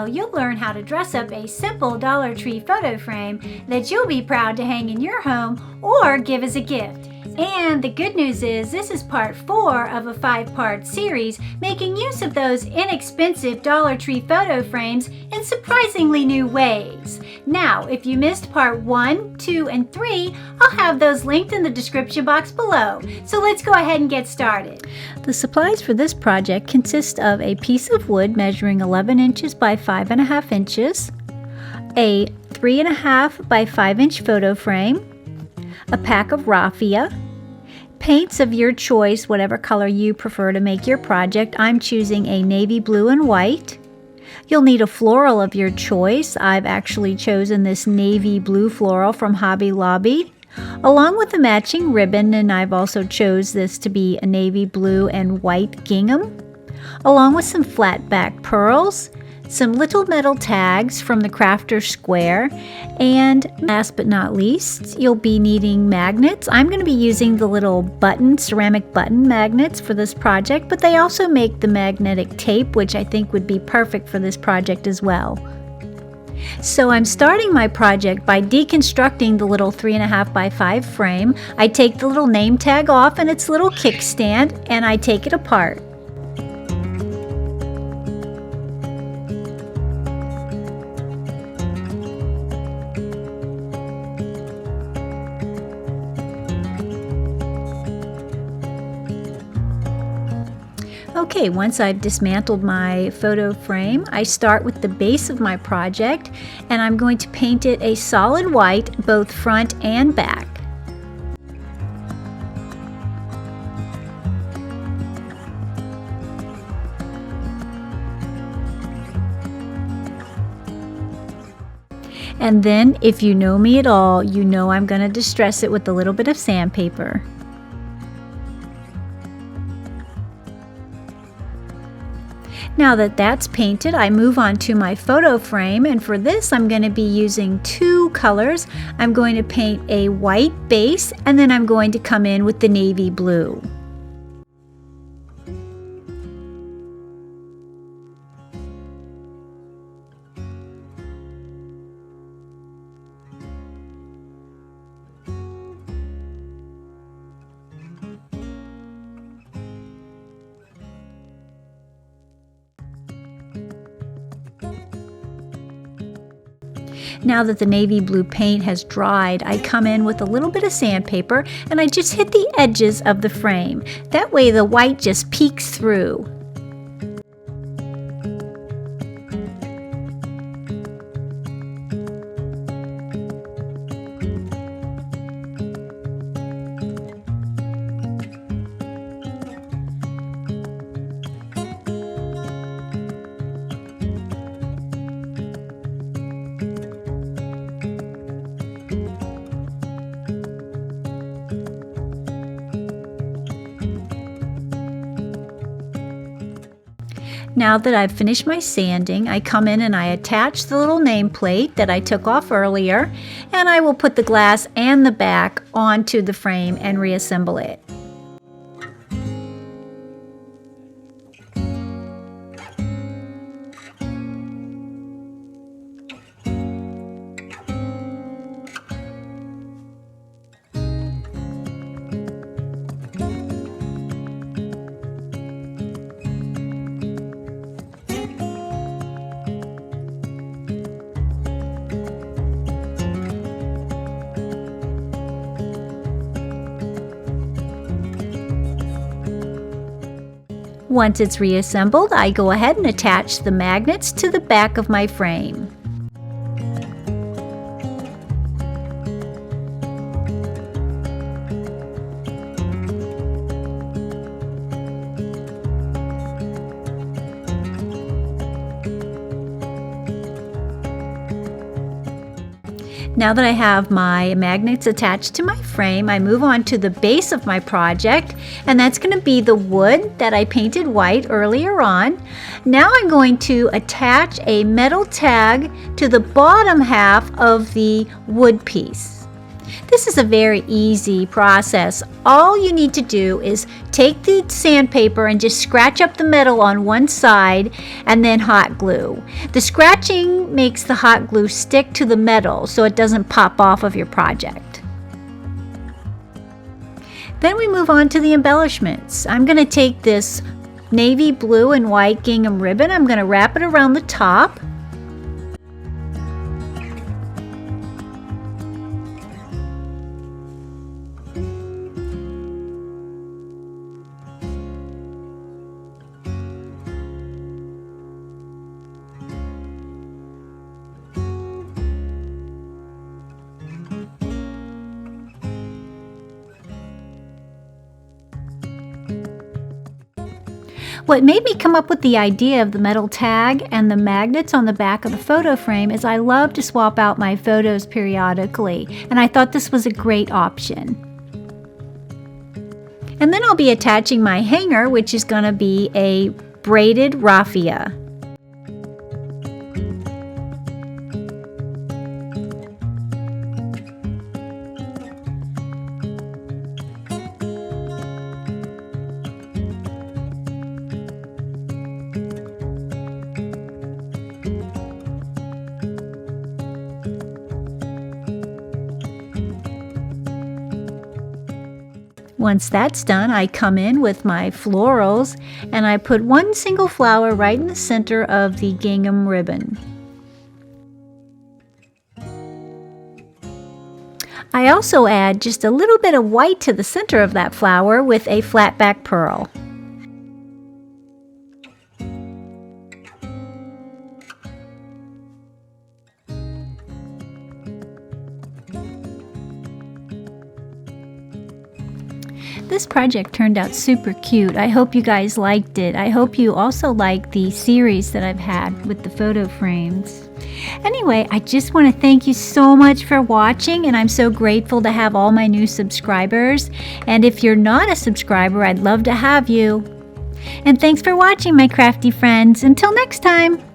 video, you'll learn how to dress up a simple Dollar Tree photo frame that you'll be proud to hang in your home or give as a gift. And the good news is this is part 4 of a 5-part series making use of those inexpensive Dollar Tree photo frames in surprisingly new ways. Now, if you missed part 1, 2, and 3, I'll have those linked in the description box below. So let's go ahead and get started. The supplies for this project consist of a piece of wood measuring 11 inches by 5.5 inches, a 3.5 by 5 inch photo frame, a pack of raffia, paints of your choice, whatever color you prefer to make your project. I'm choosing a navy blue and white. You'll need a floral of your choice. I've actually chosen this navy blue floral from Hobby Lobby, along with a matching ribbon, and I've also chose this to be a navy blue and white gingham, along with some flat back pearls, some little metal tags from the Crafter Square, and last but not least, you'll be needing magnets. I'm going to be using the little ceramic button magnets for this project, but they also make the magnetic tape, which I think would be perfect for this project as well. So I'm starting my project by deconstructing the little 3.5 by 5 frame. I take the little name tag off and its little kickstand, and I take it apart. Okay, once I've dismantled my photo frame, I start with the base of my project, and I'm going to paint it a solid white, both front and back. And then, if you know me at all, you know I'm going to distress it with a little bit of sandpaper. Now that that's painted, I move on to my photo frame, and for this I'm going to be using 2 colors. I'm going to paint a white base, and then I'm going to come in with the navy blue. Now that the navy blue paint has dried, I come in with a little bit of sandpaper and I just hit the edges of the frame. That way the white just peeks through. Now that I've finished my sanding, I come in and I attach the little nameplate that I took off earlier, and I will put the glass and the back onto the frame and reassemble it. Once it's reassembled, I go ahead and attach the magnets to the back of my frame. Now that I have my magnets attached to my frame, I move on to the base of my project, and that's going to be the wood that I painted white earlier on. Now I'm going to attach a metal tag to the bottom half of the wood piece. This is a very easy process. All you need to do is take the sandpaper and just scratch up the metal on one side and then hot glue. The scratching makes the hot glue stick to the metal so it doesn't pop off of your project. Then we move on to the embellishments. I'm going to take this navy blue and white gingham ribbon. I'm going to wrap it around the top. What made me come up with the idea of the metal tag and the magnets on the back of the photo frame is I love to swap out my photos periodically, and I thought this was a great option. And then I'll be attaching my hanger, which is going to be a braided raffia. Once that's done, I come in with my florals and I put one single flower right in the center of the gingham ribbon. I also add just a little bit of white to the center of that flower with a flat back pearl. This project turned out super cute. I hope you guys liked it. I hope you also like the series that I've had with the photo frames. Anyway, I just want to thank you so much for watching, and I'm so grateful to have all my new subscribers. And if you're not a subscriber, I'd love to have you. And thanks for watching, my crafty friends. Until next time.